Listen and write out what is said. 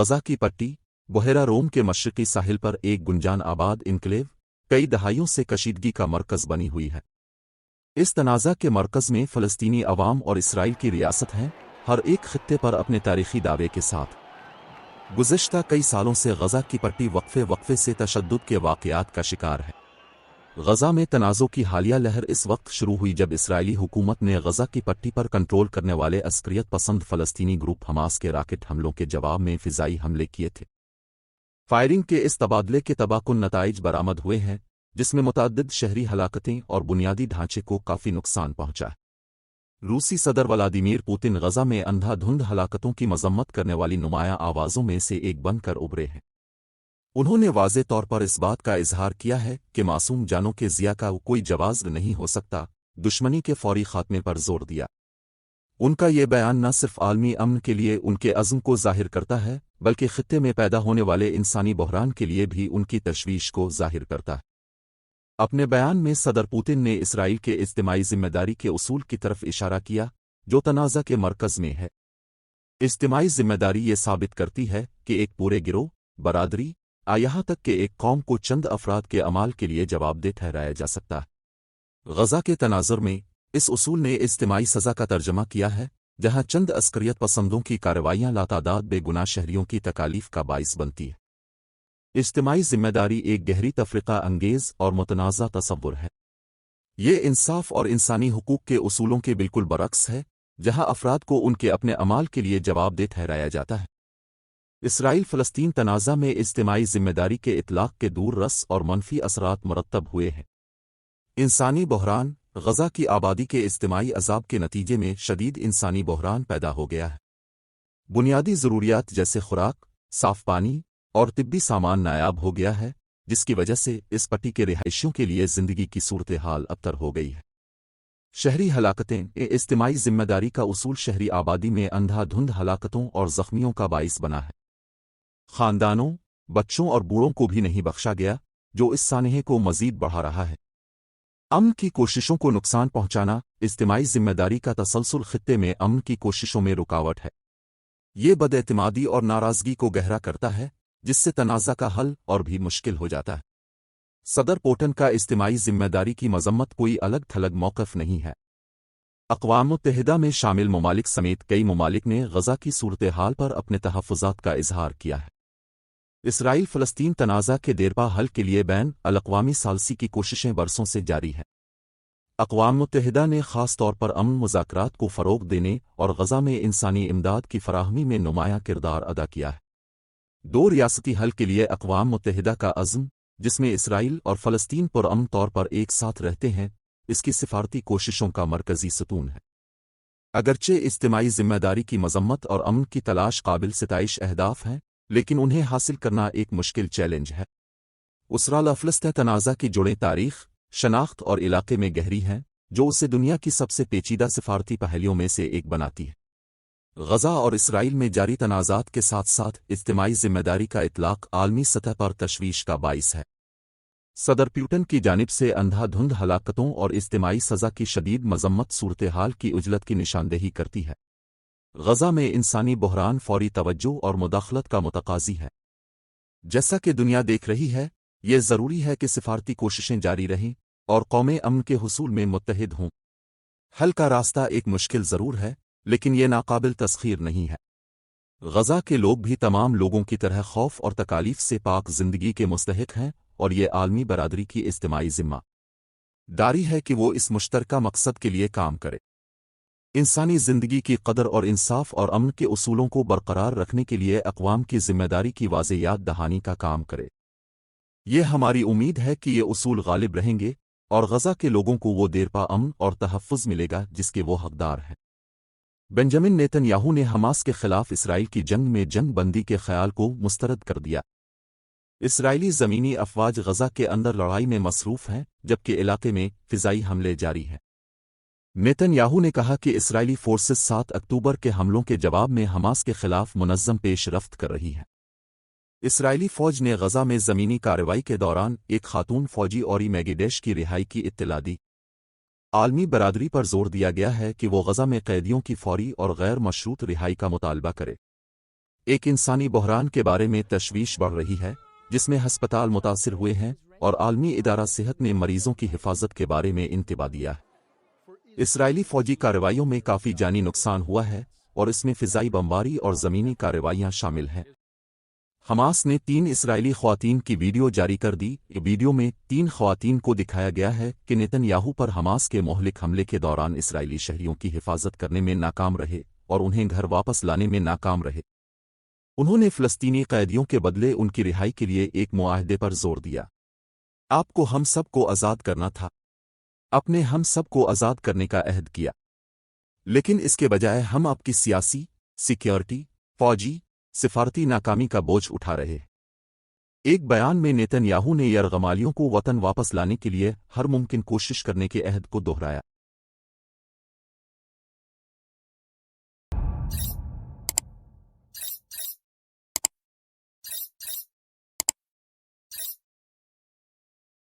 غزہ की पट्टी बहेरा रोम के मशरकी साहिल पर एक गुंजान आबाद इनक्लेव कई दहाइयों से कशीदगी का मरकज़ बनी हुई है। इस तनाज़ा के मरकज़ में फ़लस्तीनी अवाम और इसराइल की रियासत है, हर एक खित्ते पर अपने तारीख़ी दावे के साथ। गुज़िश्ता कई सालों से गज़ा की पट्टी वक्फ़े से तशद्दुद के वाक़यात का शिकार है। गज़ा में तनाज़ों की हालिया लहर इस वक्त शुरू हुई जब इसराइली हुकूमत ने गज़ा की पट्टी पर कंट्रोल करने वाले अस्करियत पसंद फ़लस्तीनी ग्रुप हमास के राकेट हमलों के जवाब में फ़िज़ाई हमले किए थे। फायरिंग के इस तबादले के तबाहकुन नताइज बरामद हुए हैं, जिसमें मुतअद्दिद शहरी हलाकतें और बुनियादी ढांचे को काफ़ी नुकसान पहुंचा है। रूसी सदर व्लादिमीर पुतिन गज़ा में अंधाधुंध हलाकतों की मज़म्मत करने वाली नुमायां आवाज़ों में से एक बनकर उभरे हैं। उन्होंने वाज़े तौर पर इस बात का इजहार किया है कि मासूम जानों के ज़िया का कोई जवाज़ नहीं हो सकता, दुश्मनी के फौरी खात्मे पर जोर दिया। उनका ये बयान न सिर्फ आलमी अमन के लिए उनके अज़्म को ज़ाहिर करता है, बल्कि खित्ते में पैदा होने वाले इंसानी बहरान के लिए भी उनकी तशवीश को ज़ाहिर करता है। अपने बयान में सदर पुतिन ने इसराइल के इज्तिमाई ज़िम्मेदारी के उसूल की तरफ इशारा किया, जो तनाज़ा के मरकज़ में है। इज्तिमाई ज़िम्मेदारी ये साबित करती है कि एक पूरे गिरोह, बरादरी, यहाँ तक कि एक कौम को चंद अफराद के अमाल के लिए जवाबदेह ठहराया जा सकता है। गज़ा के तनाज़ुर में इस उसूल ने इज्तिमाई सज़ा का तर्जमा किया है, जहाँ चंद अस्करियत पसंदों की कार्रवाइयाँ लातादाद बेगुनाह शहरियों की तकालीफ का बाइस बनती है। इज्तिमाई ज़िम्मेदारी एक गहरी तफ़रीक़ा अंगेज़ और मुतनाज़ा तसव्वुर है। ये इंसाफ और इंसानी हुकूक के उसूलों के बिल्कुल बरक्स है, जहाँ अफराद को उनके अपने अमाल के लिए जवाबदेह ठहराया जाता है। इसराइल फ़लस्तीन तनाज़ा में इज्तिमाई ज़िम्मेदारी के इतलाक़ के दूर रस और मनफी असरात मुरत्तब हुए हैं। इंसानी बहरान गज़ा की आबादी के इज्तिमाई अज़ाब के नतीजे में शदीद इंसानी बहरान पैदा हो गया है। बुनियादी ज़रूरियात जैसे खुराक, साफ़ पानी और तिब्बी सामान नायाब हो गया है, जिसकी वजह से इस पट्टी के रिहायशियों के लिए ज़िंदगी की सूरत हाल अबतर हो गई है। शहरी हलाकतें इज्तिमाई ज़िम्मेदारी का उसूल शहरी आबादी में अंधाधुंध हलाकतों और ज़ख्मियों का बाइस बना है। ख़ानदानों, बच्चों और बूढ़ों को भी नहीं बख्शा गया, जो इस सानहे को मज़ीद बढ़ा रहा है। अमन की कोशिशों को नुकसान पहुंचाना इज्तिमाई ज़िम्मेदारी का तसलसल खित्ते में अमन की कोशिशों में रुकावट है। ये बदएतिमादी और नाराज़गी को गहरा करता है, जिससे तनाज़ा का हल और भी मुश्किल हो जाता है। सदर पुतिन का इज्तिमाई ज़िम्मेदारी की मज़म्मत कोई अलग थलग मौक़िफ़ नहीं है। अक़वाम मुत्तहिदा में शामिल ममालिक समेत कई ममालिक ने गज़ा की सूरत हाल पर अपने तहफ़्फ़ुज़ात का इजहार किया है। इसराइल फ़लस्तीन तनाज़ा के देरपा हल के लिए बैन अल-अक़वामी सालसी की कोशिशें बरसों से जारी हैं। अक़वाम मुत्तहिदा ने ख़ास तौर पर अमन मुज़ाकरात को फ़रोग़ देने और गज़ा में इंसानी इमदाद की फ़राहमी में नुमायाँ किरदार अदा किया है। दो रियासती हल के लिए अक़वाम मुत्तहिदा का अज़्म, जिसमें इसराइल और फ़लस्तीन पुरअमन तौर पर एक साथ रहते हैं, इसकी सिफारती कोशिशों का मरकज़ी सतून है। अगरचे इज्तिमाई ज़िम्मेदारी की मज़म्मत और अमन की तलाश काबिल सिताइश अहदाफ़ हैं, लेकिन उन्हें हासिल करना एक मुश्किल चैलेंज है। उसराल फ़लस्तीन तनाज़ा की जुड़ें तारीख़, शनाख्त और इलाक़े में गहरी हैं, जो उसे दुनिया की सबसे पेचीदा सिफारती पहलियों में से एक बनाती है। गज़ा और इसराइल में जारी तनाज़ात के साथ साथ इज्तिमाई ज़िम्मेदारी का इतलाक़ आलमी सतह पर तशवीश का बाइस है। सदर पुतिन की जानिब से अंधाधुंध हलाकतों और इज्तिमाई सज़ा की शदीद मज़म्मत सूरत हाल की उजलत की निशानदेही करती है। गज़ा में इंसानी बहरान फौरी तवज्जो और मुदाखलत का मुतकाज़ी है। जैसा कि दुनिया देख रही है, ये ज़रूरी है कि सिफारती कोशिशें जारी रहें और कौमें अमन के हुसूल में मुत्तहिद हों। हल का रास्ता एक मुश्किल ज़रूर है, लेकिन ये नाकाबिल तस्ख़ीर नहीं है। गज़ा के लोग भी तमाम लोगों की तरह खौफ और तकालीफ से पाक ज़िंदगी के मुस्तहिक़ हैं, और ये आलमी बरादरी की इज्तिमाई ज़िम्मा दारी है कि वो इस मुश्तरका मकसद के लिए काम करे। इंसानी ज़िंदगी की कदर और इंसाफ और अमन के उसूलों को बरकरार रखने के लिए अक़वाम की ज़िम्मेदारी की वाज़े याद दहानी का काम करे। ये हमारी उम्मीद है कि ये उसूल गालिब रहेंगे और गज़ा के लोगों को वो देरपा अमन और तहफ़्फ़ुज़ मिलेगा जिसके वो हक़दार हैं। बेंजामिन नेतन्याहू ने हमास के ख़िलाफ़ इसराइल की जंग में जंग बंदी के ख़याल को मुस्तरद कर दिया। इसराइली ज़मीनी अफ़वाज गज़ा के अंदर लड़ाई में मसरूफ़ हैं, जबकि इलाके में फ़िज़ाई हमले जारी हैं। नेतन्याहू ने कहा कि इसराइली फ़ोर्सेस 7 अक्टूबर के हमलों के जवाब में हमास के ख़िलाफ़ मुनज़्ज़म पेशरफ़्त कर रही हैं। इसराइली फ़ौज ने गज़ा में ज़मीनी कार्रवाई के दौरान एक खातून फ़ौजी ओरी मेगिडेश की रिहाई की इत्तला दी। आलमी बरादरी पर जोर दिया गया है कि वो गज़ा में कैदियों की फ़ौरी और गैर मशरूत रिहाई का मुतालबा करे। ایک انسانی بحران کے بارے میں تشویش بڑھ رہی ہے جس میں ہسپتال متاثر ہوئے ہیں اور عالمی ادارہ صحت نے مریضوں کی حفاظت کے بارے میں انتباہ دیا ہے۔ اسرائیلی فوجی کارروائیوں میں کافی جانی نقصان ہوا ہے اور اس میں فضائی بمباری اور زمینی کارروائیاں شامل ہیں۔ حماس نے 3 اسرائیلی خواتین کی ویڈیو جاری کر دی۔ ویڈیو میں 3 خواتین کو دکھایا گیا ہے کہ نیتن یاہو پر حماس کے مہلک حملے کے دوران اسرائیلی شہریوں کی حفاظت کرنے میں ناکام رہے اور انہیں گھر واپس لانے میں ناکام رہے۔ انہوں نے فلسطینی قیدیوں کے بدلے ان کی رہائی کے لیے ایک معاہدے پر زور دیا۔ آپ کو ہم سب کو آزاد کرنا تھا۔ اپنے ہم سب کو آزاد کرنے کا عہد کیا، لیکن اس کے بجائے ہم آپ کی سیاسی، سیکیورٹی، فوجی، سفارتی ناکامی کا بوجھ اٹھا رہے ہیں۔ ایک بیان میں نیتن یاہو نے یرغمالیوں کو وطن واپس لانے کے لیے ہر ممکن کوشش کرنے کے عہد کو دہرایا۔